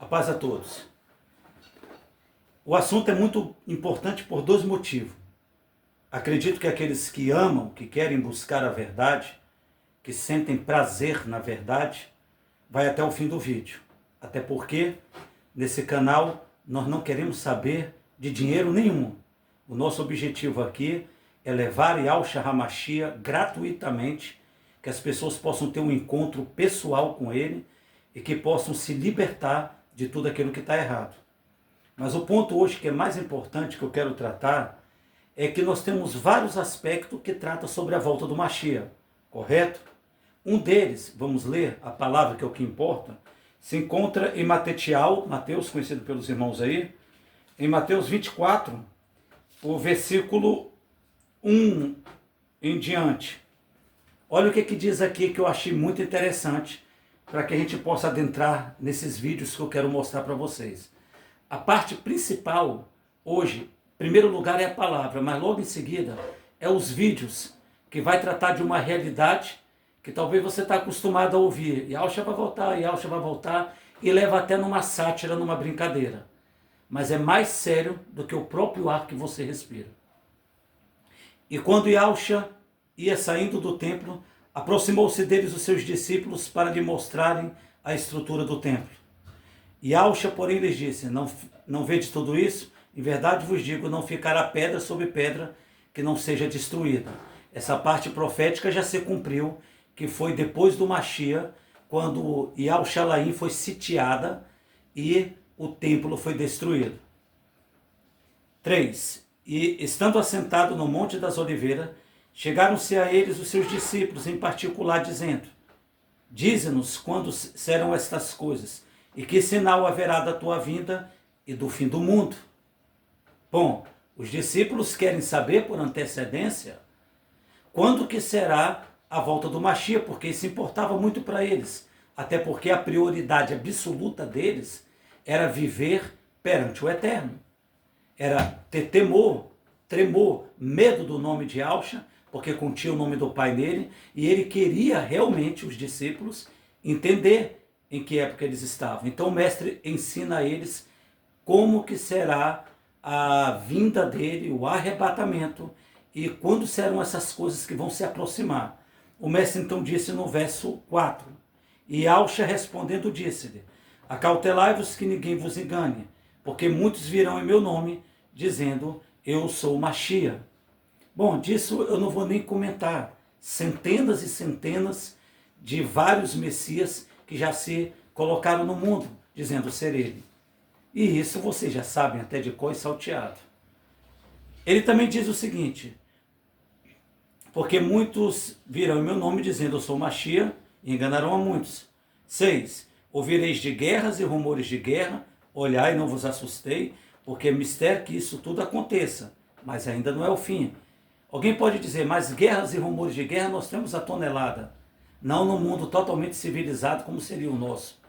A paz a todos. O assunto é muito importante por dois motivos. Acredito que aqueles que amam, que querem buscar a verdade, que sentem prazer na verdade, vai até o fim do vídeo. Até porque, nesse canal, nós não queremos saber de dinheiro nenhum. O nosso objetivo aqui é levar Yahushua HaMashiach gratuitamente, que as pessoas possam ter um encontro pessoal com ele e que possam se libertar de tudo aquilo que está errado. Mas o ponto hoje que é mais importante que eu quero tratar é que nós temos vários aspectos que tratam sobre a volta do Mashiach, correto? Um deles, vamos ler a palavra que é o que importa, se encontra em Mateus, conhecido pelos irmãos aí, em Mateus 24, o versículo 1 em diante. Olha o que diz aqui que eu achei muito interessante, para que a gente possa adentrar nesses vídeos que eu quero mostrar para vocês. A parte principal hoje, em primeiro lugar, é a palavra, mas logo em seguida é os vídeos, que vai tratar de uma realidade que talvez você está acostumado a ouvir. Yahushua vai voltar, e leva até numa sátira, numa brincadeira. Mas é mais sério do que o próprio ar que você respira. E quando Yahushua ia saindo do templo, aproximou-se deles os seus discípulos para lhe mostrarem a estrutura do templo. Yahushua, porém, lhes disse: não vede tudo isso? Em verdade vos digo, não ficará pedra sobre pedra que não seja destruída. Essa parte profética já se cumpriu, que foi depois do Mashiach, quando Yahushalaim foi sitiada e o templo foi destruído. 3. E estando assentado no Monte das Oliveiras, chegaram-se a eles os seus discípulos, em particular, dizendo: dize-nos quando serão estas coisas, e que sinal haverá da tua vinda e do fim do mundo. Bom, os discípulos querem saber por antecedência quando que será a volta do Mashiach, porque isso importava muito para eles, até porque a prioridade absoluta deles era viver perante o Eterno, era ter temor, tremor, medo do nome de Yahushua, porque continha o nome do Pai nele, e ele queria realmente os discípulos entender em que época eles estavam. Então o mestre ensina a eles como que será a vinda dele, o arrebatamento, e quando serão essas coisas que vão se aproximar. O mestre então disse no verso 4, e Yahushua respondendo disse-lhe: acautelai-vos que ninguém vos engane, porque muitos virão em meu nome, dizendo: eu sou o Mashiach. Bom, disso eu não vou nem comentar. Centenas e centenas de vários messias que já se colocaram no mundo, dizendo ser ele. E isso vocês já sabem até de cor e salteado. Ele também diz o seguinte: porque muitos virão em meu nome, dizendo eu sou Mashiach, e enganarão a muitos. 6. Ouvireis de guerras e rumores de guerra, olhai e não vos assustei, porque é mistério que isso tudo aconteça, mas ainda não é o fim. Alguém pode dizer, mas guerras e rumores de guerra nós temos a tonelada. Não num mundo totalmente civilizado como seria o nosso.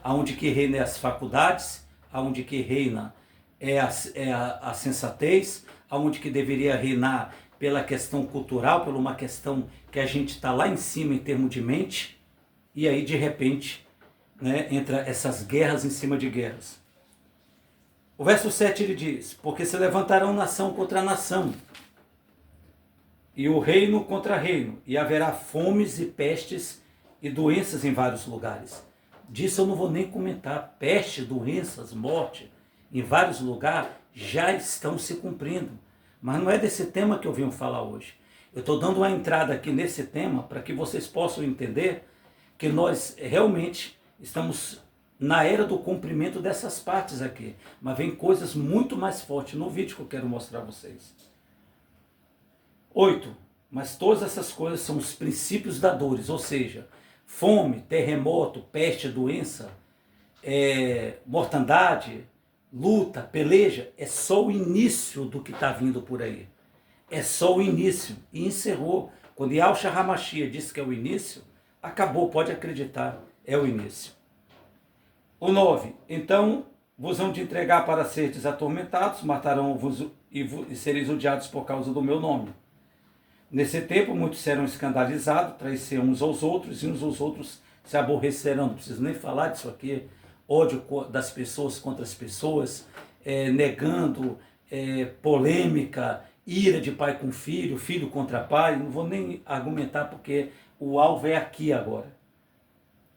Aonde que reina as faculdades, aonde que reina a sensatez, aonde que deveria reinar pela questão cultural, por uma questão que a gente está lá em cima em termos de mente, e aí de repente, entra essas guerras em cima de guerras. O verso 7 ele diz: porque se levantarão nação contra nação, e o reino contra reino, e haverá fomes e pestes e doenças em vários lugares. Disso eu não vou nem comentar. Peste, doenças, morte, em vários lugares já estão se cumprindo. Mas não é desse tema que eu vim falar hoje. Eu estou dando uma entrada aqui nesse tema para que vocês possam entender que nós realmente estamos na era do cumprimento dessas partes aqui. Mas vem coisas muito mais fortes no vídeo que eu quero mostrar a vocês. 8. Mas todas essas coisas são os princípios da dores, ou seja, fome, terremoto, peste, doença, mortandade, luta, peleja, é só o início do que está vindo por aí. É só o início. E encerrou. Quando Yahushua HaMashiach disse que é o início, acabou, pode acreditar, é o início. O 9. Então vos hão de entregar para seres atormentados, matarão-vos e sereis odiados por causa do meu nome. Nesse tempo muitos serão escandalizados, traiçoeirão uns aos outros, e uns aos outros se aborrecerão. Não preciso nem falar disso aqui. ódio das pessoas contra as pessoas, negando polêmica, ira de pai com filho, filho contra pai. Não vou nem argumentar porque o alvo é aqui agora.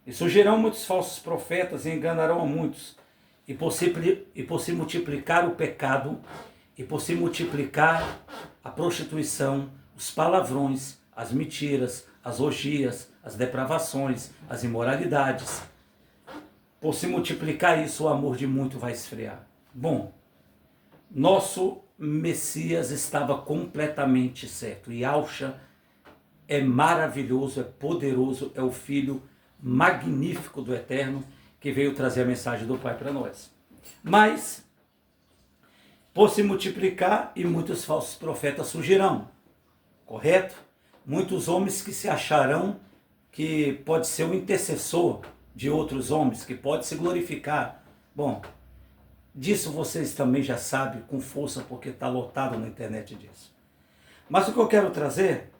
E surgirão muitos falsos profetas e enganarão a muitos. E por se multiplicar o pecado, e por se multiplicar a prostituição, os palavrões, as mentiras, as orgias, as depravações, as imoralidades, por se multiplicar isso, o amor de muito vai esfriar. Bom, nosso Messias estava completamente certo. Yahushua é maravilhoso, é poderoso, é o Filho magnífico do Eterno que veio trazer a mensagem do Pai para nós. Mas, por se multiplicar, e muitos falsos profetas surgirão, correto? Muitos homens que se acharão que pode ser um intercessor de outros homens, que pode se glorificar. Bom, disso vocês também já sabem com força, porque está lotado na internet disso. Mas o que eu quero trazer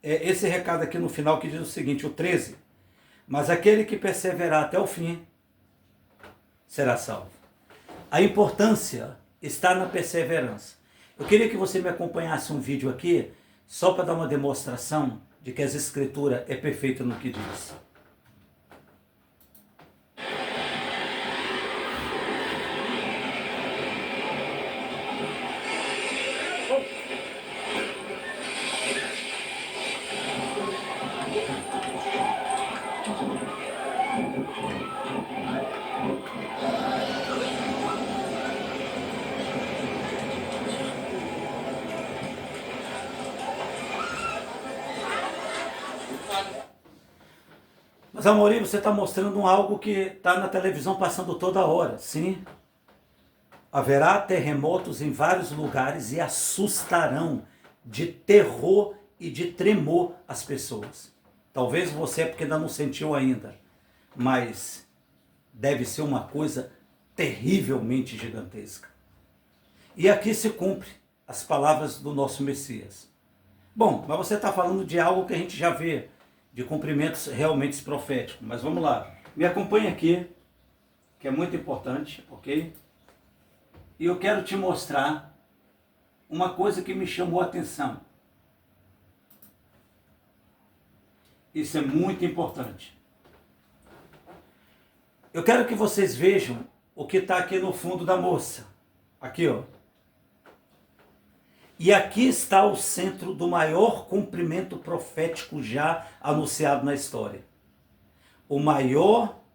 é esse recado aqui no final que diz o seguinte, o 13. Mas aquele que perseverar até o fim será salvo. A importância está na perseverança. Eu queria que você me acompanhasse um vídeo aqui, só para dar uma demonstração de que as Escrituras é perfeita no que diz. Mas, Amorim, você está mostrando algo que está na televisão passando toda hora. Sim. Haverá terremotos em vários lugares e assustarão de terror e de tremor as pessoas. Talvez você é porque ainda não sentiu ainda, mas deve ser uma coisa terrivelmente gigantesca. E aqui se cumpre as palavras do nosso Messias. Bom, mas você está falando de algo que a gente já vê, de cumprimentos realmente proféticos. Mas vamos lá. Me acompanhe aqui, que é muito importante, ok? E eu quero te mostrar uma coisa que me chamou a atenção. Isso é muito importante. Eu quero que vocês vejam o que está aqui no fundo da moça. Aqui, ó. E aqui está o centro do maior cumprimento profético já anunciado na história.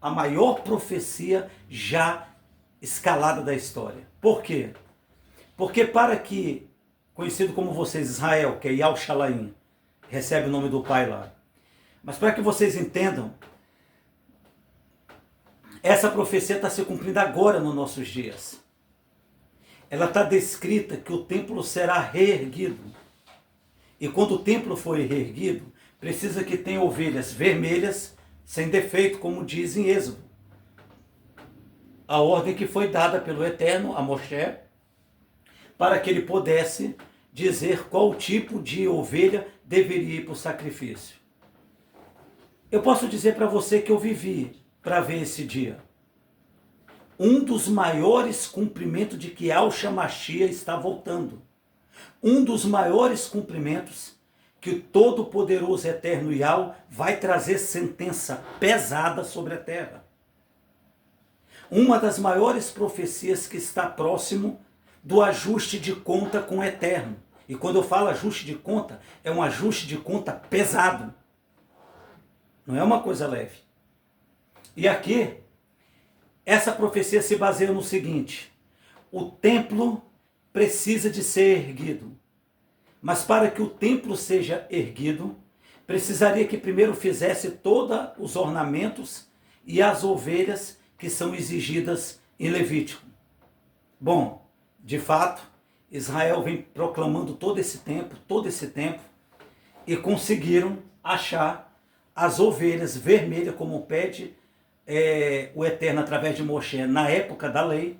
A maior profecia já escalada da história. Por quê? Porque para que, conhecido como vocês, Israel, que é Yahushalaim, recebe o nome do pai lá. Mas para que vocês entendam, essa profecia está se cumprindo agora nos nossos dias. Ela está descrita que o templo será reerguido. E quando o templo for reerguido, precisa que tenha ovelhas vermelhas, sem defeito, como diz em Êxodo. A ordem que foi dada pelo Eterno a Moshe, para que ele pudesse dizer qual tipo de ovelha deveria ir para o sacrifício. Eu posso dizer para você que eu vivi para ver esse dia. Um dos maiores cumprimentos de que Yahushua Mashiach está voltando. Um dos maiores cumprimentos que o Todo-Poderoso Eterno Yahu vai trazer sentença pesada sobre a terra. Uma das maiores profecias que está próximo do ajuste de conta com o Eterno. E quando eu falo ajuste de conta, é um ajuste de conta pesado. Não é uma coisa leve. E aqui, essa profecia se baseia no seguinte: o templo precisa de ser erguido. Mas para que o templo seja erguido, precisaria que primeiro fizesse todos os ornamentos e as ovelhas que são exigidas em Levítico. Bom, de fato, Israel vem proclamando todo esse tempo, e conseguiram achar as ovelhas vermelhas, como pede o Eterno através de Moshe na época da lei,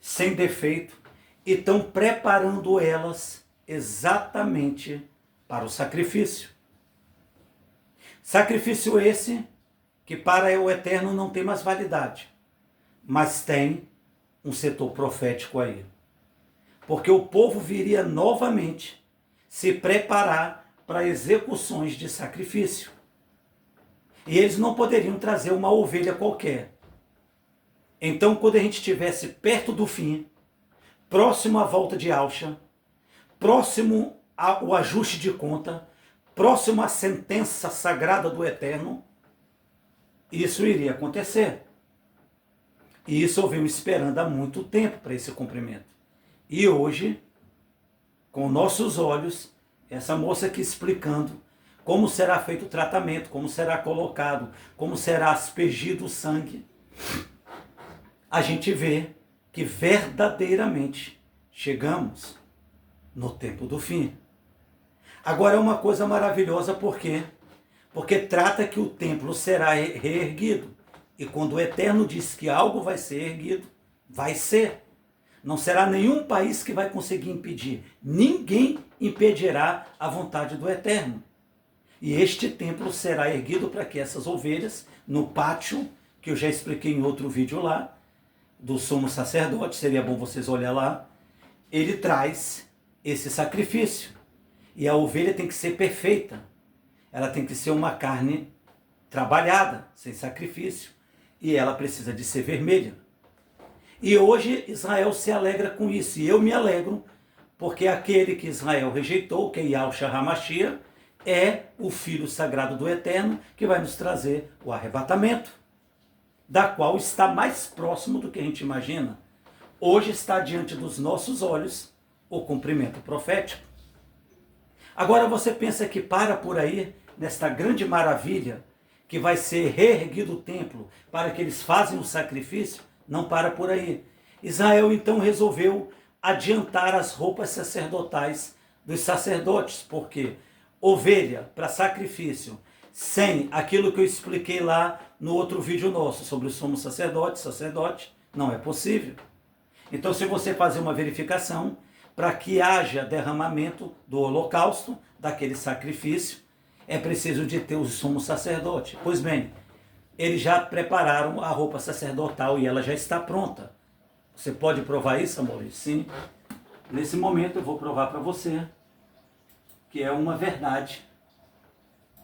sem defeito, e estão preparando elas exatamente para o sacrifício. Sacrifício esse que para o Eterno não tem mais validade. Mas tem um setor profético aí. Porque o povo viria novamente se preparar para execuções de sacrifício. E eles não poderiam trazer uma ovelha qualquer. Então, quando a gente estivesse perto do fim, próximo à volta de Alcha, próximo ao ajuste de conta, próximo à sentença sagrada do Eterno, isso iria acontecer. E isso eu venho esperando há muito tempo para esse cumprimento. E hoje, com nossos olhos, essa moça aqui explicando como será feito o tratamento, como será colocado, como será aspergido o sangue, a gente vê que verdadeiramente chegamos no tempo do fim. Agora é uma coisa maravilhosa, por quê? Porque trata que o templo será reerguido. E quando o Eterno diz que algo vai ser erguido, vai ser. Não será nenhum país que vai conseguir impedir. Ninguém impedirá a vontade do Eterno. E este templo será erguido para que essas ovelhas, no pátio, que eu já expliquei em outro vídeo lá, do sumo sacerdote, seria bom vocês olharem lá, ele traz esse sacrifício. E a ovelha tem que ser perfeita. Ela tem que ser uma carne trabalhada, sem sacrifício. E ela precisa de ser vermelha. E hoje Israel se alegra com isso. E eu me alegro, porque aquele que Israel rejeitou, que é Yahushua HaMashiach, é o Filho Sagrado do Eterno, que vai nos trazer o arrebatamento, da qual está mais próximo do que a gente imagina. Hoje está diante dos nossos olhos o cumprimento profético. Agora você pensa que para por aí, nesta grande maravilha, que vai ser reerguido o templo, para que eles façam o sacrifício? Não para por aí. Israel então resolveu adiantar as roupas sacerdotais dos sacerdotes, porque ovelha para sacrifício, sem aquilo que eu expliquei lá no outro vídeo nosso, sobre o sumo sacerdote, não é possível. Então, se você fazer uma verificação, para que haja derramamento do holocausto, daquele sacrifício, é preciso de ter o sumo sacerdote. Pois bem, eles já prepararam a roupa sacerdotal e ela já está pronta. Você pode provar isso, amores? Sim. Nesse momento eu vou provar para você que é uma verdade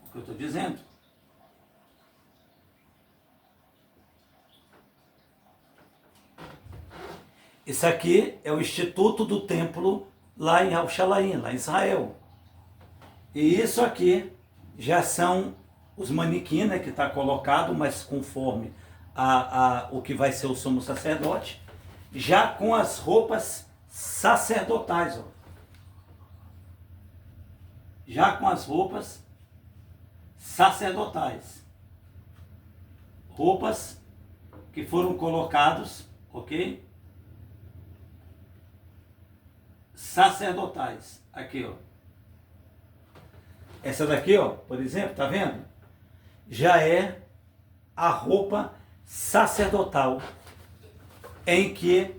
o que eu estou dizendo. Isso aqui é o Instituto do Templo lá em Al-Shalaim, lá em Israel. E isso aqui já são os manequins, né, que está colocado, mas conforme o que vai ser o sumo sacerdote, já com as roupas sacerdotais. Ó. Já com as roupas sacerdotais. Roupas que foram colocados, ok? Sacerdotais. Aqui, ó. Essa daqui, ó, por exemplo, tá vendo? Já é a roupa sacerdotal em que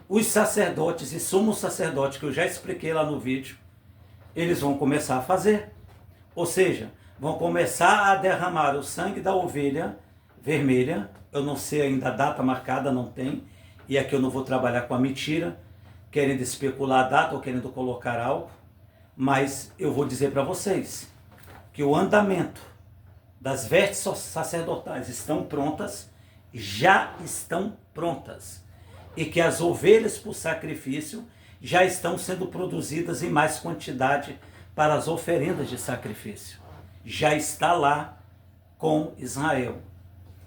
os sacerdotes e sumos sacerdotes, que eu já expliquei lá no vídeo, eles vão começar a fazer. Ou seja, vão começar a derramar o sangue da ovelha vermelha. Eu não sei ainda a data marcada, não tem. E aqui eu não vou trabalhar com a mentira, querendo especular a data ou querendo colocar algo. Mas eu vou dizer para vocês que o andamento das vestes sacerdotais estão prontas, já estão prontas. E que as ovelhas por sacrifício já estão sendo produzidas em mais quantidade para as oferendas de sacrifício. Já está lá com Israel.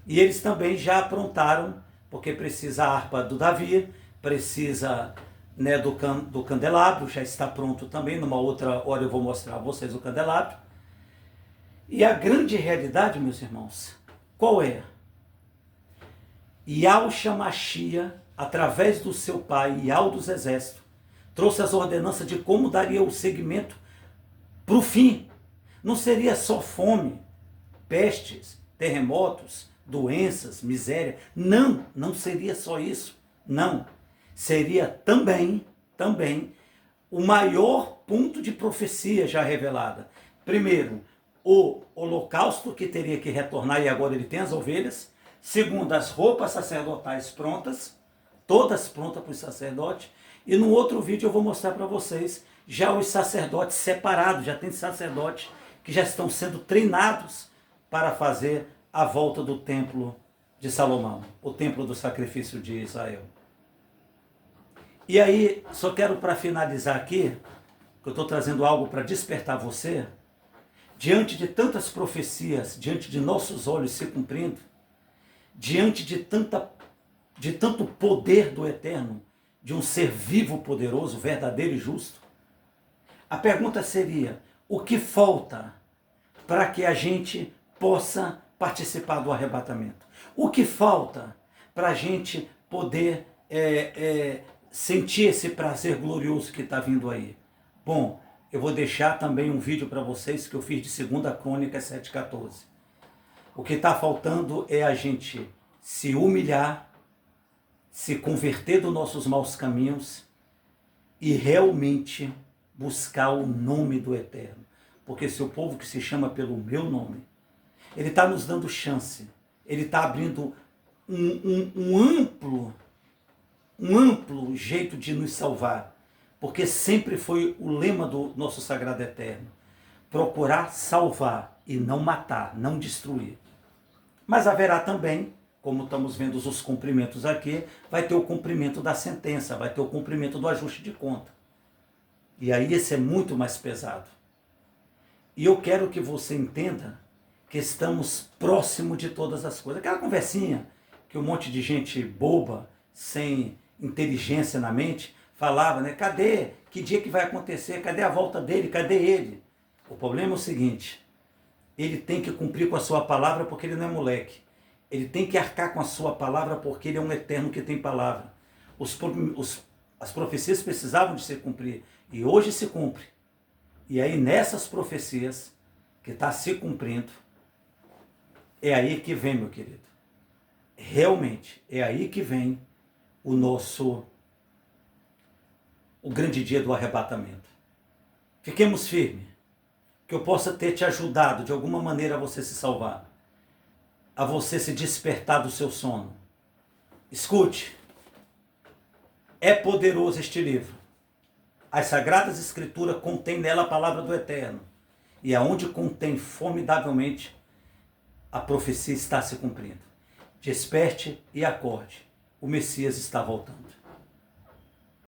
E eles também já aprontaram, porque precisa a harpa do Davi, precisa... Né, do candelabro, já está pronto também, numa outra hora eu vou mostrar a vocês o candelabro. E a grande realidade, meus irmãos, qual é? Yahushua Mashiach, através do seu pai, Yahweh dos exércitos, trouxe as ordenanças de como daria o segmento para o fim. Não seria só fome, pestes, terremotos, doenças, miséria. Não, não seria só isso. Não. Seria também o maior ponto de profecia já revelada. Primeiro, o holocausto que teria que retornar, e agora ele tem as ovelhas. Segundo, as roupas sacerdotais prontas, todas prontas para o sacerdote. E no outro vídeo eu vou mostrar para vocês já os sacerdotes separados, já tem sacerdotes que já estão sendo treinados para fazer a volta do templo de Salomão, o templo do sacrifício de Israel. E aí, só quero para finalizar aqui, que eu estou trazendo algo para despertar você, diante de tantas profecias, diante de nossos olhos se cumprindo, diante de tanto poder do Eterno, de um ser vivo, poderoso, verdadeiro e justo, a pergunta seria, o que falta para que a gente possa participar do arrebatamento? O que falta para a gente poder sentir esse prazer glorioso que está vindo aí? Bom, eu vou deixar também um vídeo para vocês que eu fiz de 2 Crônicas 7,14. O que está faltando é a gente se humilhar, se converter dos nossos maus caminhos e realmente buscar o nome do Eterno. Porque se o povo que se chama pelo meu nome, ele está nos dando chance, ele está abrindo um amplo jeito de nos salvar, porque sempre foi o lema do nosso Sagrado Eterno, procurar salvar e não matar, não destruir. Mas haverá também, como estamos vendo os cumprimentos aqui, vai ter o cumprimento da sentença, vai ter o cumprimento do ajuste de conta. E aí esse é muito mais pesado. E eu quero que você entenda que estamos próximo de todas as coisas. Aquela conversinha que um monte de gente boba, sem inteligência na mente, falava, né? Cadê? Que dia que vai acontecer? Cadê a volta dele? Cadê ele? O problema é o seguinte, ele tem que cumprir com a sua palavra porque ele não é moleque. Ele tem que arcar com a sua palavra porque ele é um eterno que tem palavra. As profecias precisavam de se cumprir e hoje se cumpre. E aí nessas profecias que está se cumprindo, é aí que vem, meu querido. Realmente, é aí que vem o grande dia do arrebatamento. Fiquemos firmes, que eu possa ter te ajudado de alguma maneira a você se salvar, a você se despertar do seu sono. Escute, é poderoso este livro. As Sagradas Escrituras contêm nela a palavra do Eterno. E aonde contém formidavelmente, a profecia está se cumprindo. Desperte e acorde. O Messias está voltando.